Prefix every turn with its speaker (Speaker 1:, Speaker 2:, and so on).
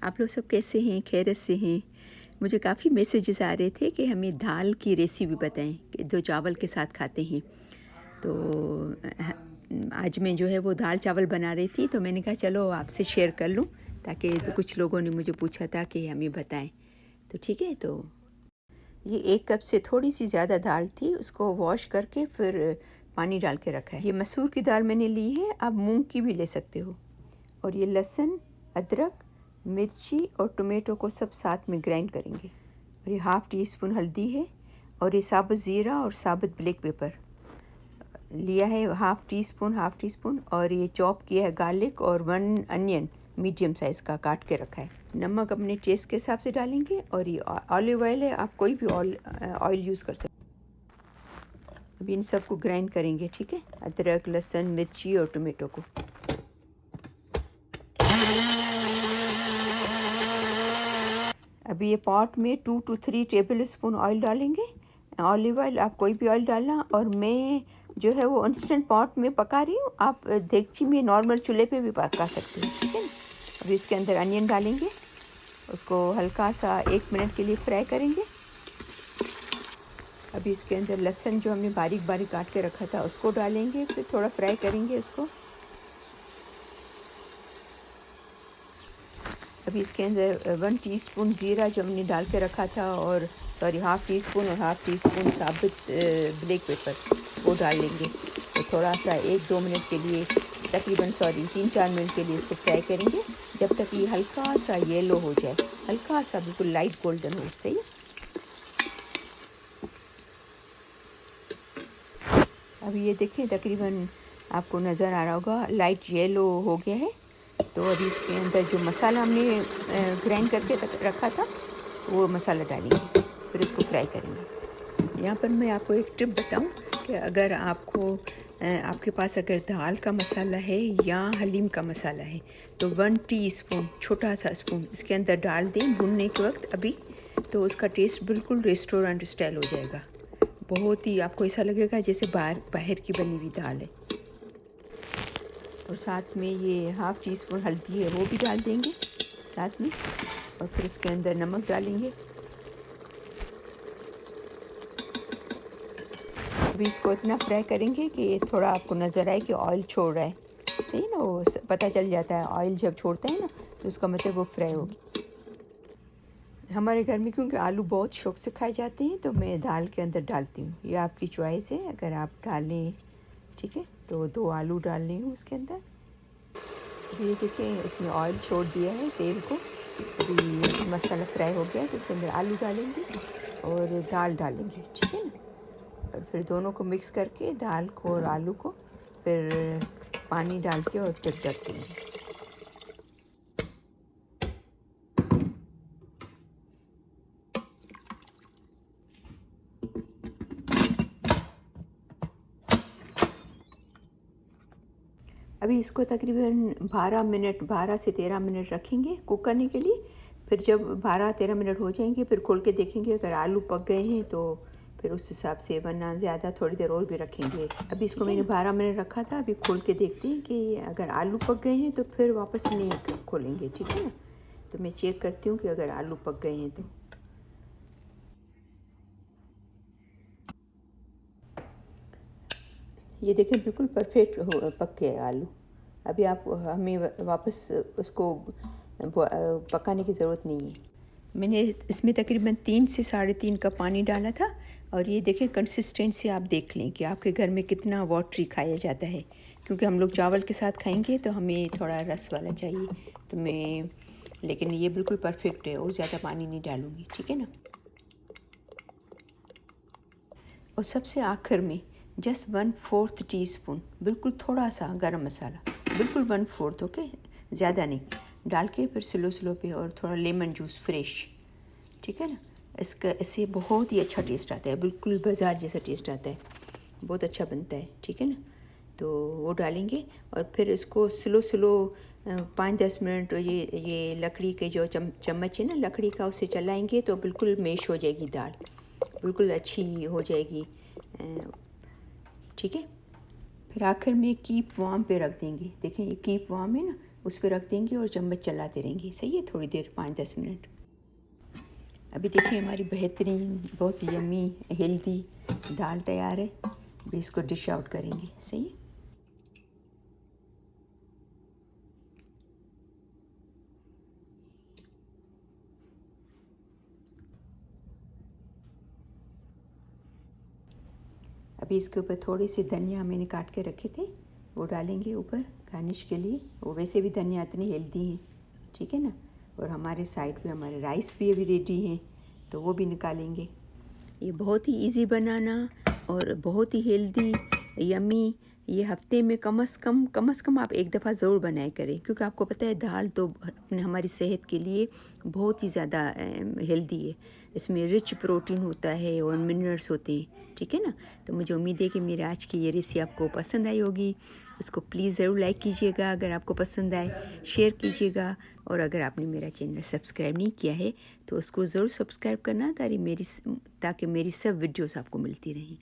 Speaker 1: आप लोग सब कैसे हैं? खैरियत से हैं? मुझे काफ़ी मैसेजेस आ रहे थे कि हमें दाल की रेसिपी बताएं कि जो चावल के साथ खाते हैं। तो आज मैं जो है वो दाल चावल बना रही थी, तो मैंने कहा चलो आपसे शेयर कर लूं, ताकि तो कुछ लोगों ने मुझे पूछा था कि हमें बताएं। तो ठीक है, तो ये 1 कप से थोड़ी सी ज़्यादा दाल थी, उसको वॉश करके फिर पानी डाल के रखा है। ये मसूर की दाल मैंने ली है, आप मूंग की भी ले सकते हो। और ये लहसुन, अदरक, मिर्ची और टमाटो को सब साथ में ग्राइंड करेंगे। और ये हाफ़ टी स्पून हल्दी है, और ये साबुत ज़ीरा और साबुत ब्लैक पेपर लिया है, हाफ़ टी स्पून। और ये चॉप किया है गार्लिक, और 1 अनियन मीडियम साइज़ का काट के रखा है। नमक अपने टेस्ट के हिसाब से डालेंगे। और ये ऑलिव ऑयल है, आप कोई भी ऑयल यूज़ कर सकते हैं। अभी इन सबको ग्राइंड करेंगे, ठीक है, अदरक, लहसुन, मिर्ची और टमाटो को। अभी ये पॉट में 2 to 3 टेबल स्पून ऑयल डालेंगे, ऑलिव ऑयल, आप कोई भी ऑयल डालना। और मैं जो है वो इंस्टेंट पॉट में पका रही हूँ, आप देगची में नॉर्मल चूल्हे पे भी पका सकते हैं, ठीक है ना। अभी इसके अंदर अनियन डालेंगे, उसको हल्का सा 1 मिनट के लिए फ्राई करेंगे। अभी इसके अंदर लहसुन जो हमने बारीक बारीक काट के रखा था उसको डालेंगे, फिर थोड़ा फ्राई करेंगे उसको। अभी इसके अंदर 1 टीस्पून ज़ीरा जो हमने डाल के रखा था, और हाफ़ टी स्पून और हाफ़ टी स्पून साबुत ब्लैक पेपर वो डाल लेंगे। तो थोड़ा सा 1-2 मिनट के लिए, तकरीबन 3-4 मिनट के लिए इसको फ्राई करेंगे, जब तक ये हल्का सा येलो हो जाए, हल्का सा बिल्कुल लाइट गोल्डन हो। सही है। अभी ये देखिए, तकरीबन आपको नज़र आ रहा होगा लाइट येलो हो गया है। तो अभी इसके अंदर जो मसाला हमने ग्राइंड करके रखा था वो मसाला डालेंगे, फिर इसको फ्राई करेंगे। यहाँ पर मैं आपको एक टिप बताऊँ कि अगर आपके पास अगर दाल का मसाला है या हलीम का मसाला है, तो 1 टीस्पून, छोटा सा स्पून इसके अंदर डाल दें भूनने के वक्त अभी, तो उसका टेस्ट बिल्कुल रेस्टोरेंट स्टाइल हो जाएगा। बहुत ही आपको ऐसा लगेगा जैसे बाहर की बनी हुई दाल है। और साथ में ये हाफ़ टी स्पून हल्दी है वो भी डाल देंगे साथ में, और फिर इसके अंदर नमक डालेंगे। अभी इसको इतना फ्राई करेंगे कि थोड़ा आपको नज़र आए कि ऑयल छोड़ रहा है। सही ना, वो पता चल जाता है, ऑयल जब छोड़ता है ना तो उसका मतलब वो फ्राई होगी। हमारे घर में क्योंकि आलू बहुत शौक से खाए जाते हैं, तो मैं दाल के अंदर डालती हूँ। ये आपकी चॉइस है, अगर आप डालें, ठीक है, तो 2 आलू डाल रही हूँ उसके अंदर। ये देखिए, इसने ऑयल छोड़ दिया है, तेल को। अभी मसाला फ्राई हो गया है, तो उसके अंदर आलू डालेंगे और दाल डालेंगे, ठीक है ना। और फिर दोनों को मिक्स करके, दाल को और आलू को, फिर पानी डाल के और फिर ढक देंगे। अभी इसको तकरीबन 12 से 13 मिनट रखेंगे कुक करने के लिए। फिर जब 12-13 मिनट हो जाएंगे, फिर खोल के देखेंगे, अगर आलू पक गए हैं तो फिर उस हिसाब से, वरना ज़्यादा थोड़ी देर और भी रखेंगे। अभी इसको मैंने 12 मिनट रखा था, अभी खोल के देखते हैं कि अगर आलू पक गए हैं तो फिर वापस नहीं खोलेंगे, ठीक है ना। तो मैं चेक करती हूँ कि अगर आलू पक गए हैं तो। ये देखें, बिल्कुल परफेक्ट पक गए आलू। अभी हमें वापस उसको पकाने की ज़रूरत नहीं है। मैंने इसमें तकरीबन 3 से 3.5 कप पानी डाला था। और ये देखें, कंसिस्टेंसी आप देख लें कि आपके घर में कितना वाटरी खाया जाता है, क्योंकि हम लोग चावल के साथ खाएंगे तो हमें थोड़ा रस वाला चाहिए। तो लेकिन ये बिल्कुल परफेक्ट है, और ज़्यादा पानी नहीं डालूँगी, ठीक है ना। और सबसे आखिर में जस्ट 1/4 टीस्पून, बिल्कुल थोड़ा सा गरम मसाला, बिल्कुल 1/4, ओके, ज़्यादा नहीं, डाल के फिर स्लो पे, और थोड़ा लेमन जूस फ्रेश, ठीक है ना। इससे बहुत ही अच्छा टेस्ट आता है, बिल्कुल बाज़ार जैसा टेस्ट आता है, बहुत अच्छा बनता है, ठीक है ना। तो वो डालेंगे, और फिर इसको स्लो 5-10 मिनट ये लकड़ी के जो चम्मच है ना लकड़ी का, उससे चलाएंगे तो बिल्कुल मैश हो जाएगी दाल, बिल्कुल अच्छी हो जाएगी, ठीक है। फिर आखिर में कीप वार्म पे रख देंगे। देखें, ये कीप वार्म है ना, उस पर रख देंगे और चम्मच चलाते रहेंगे। सही है, थोड़ी देर 5-10 मिनट। अभी देखिए हमारी बेहतरीन बहुत यम्मी हेल्दी दाल तैयार है। अभी इसको डिश आउट करेंगे। सही है। अभी इसके ऊपर थोड़े से धनिया मैंने काट के रखे थे, वो डालेंगे ऊपर गार्निश के लिए। वो वैसे भी धनिया इतनी हेल्दी हैं, ठीक है ना। और हमारे साइड पे हमारे राइस भी अभी रेडी हैं, तो वो भी निकालेंगे। ये बहुत ही इजी बनाना और बहुत ही हेल्दी यम्मी। ये हफ्ते में कम से कम आप एक दफ़ा ज़रूर बनाया करें, क्योंकि आपको पता है दाल तो अपने हमारी सेहत के लिए बहुत ही ज़्यादा हेल्दी है। इसमें रिच प्रोटीन होता है और मिनरल्स होते हैं, ठीक है ना। तो मुझे उम्मीद है कि मेरे आज की ये रेसिपी आपको पसंद आई होगी। उसको प्लीज़ ज़रूर लाइक कीजिएगा अगर आपको पसंद आए, शेयर कीजिएगा। और अगर आपने मेरा चैनल सब्सक्राइब नहीं किया है तो उसको ज़रूर सब्सक्राइब करना, ताकि मेरी सब वीडियोस आपको मिलती रहें।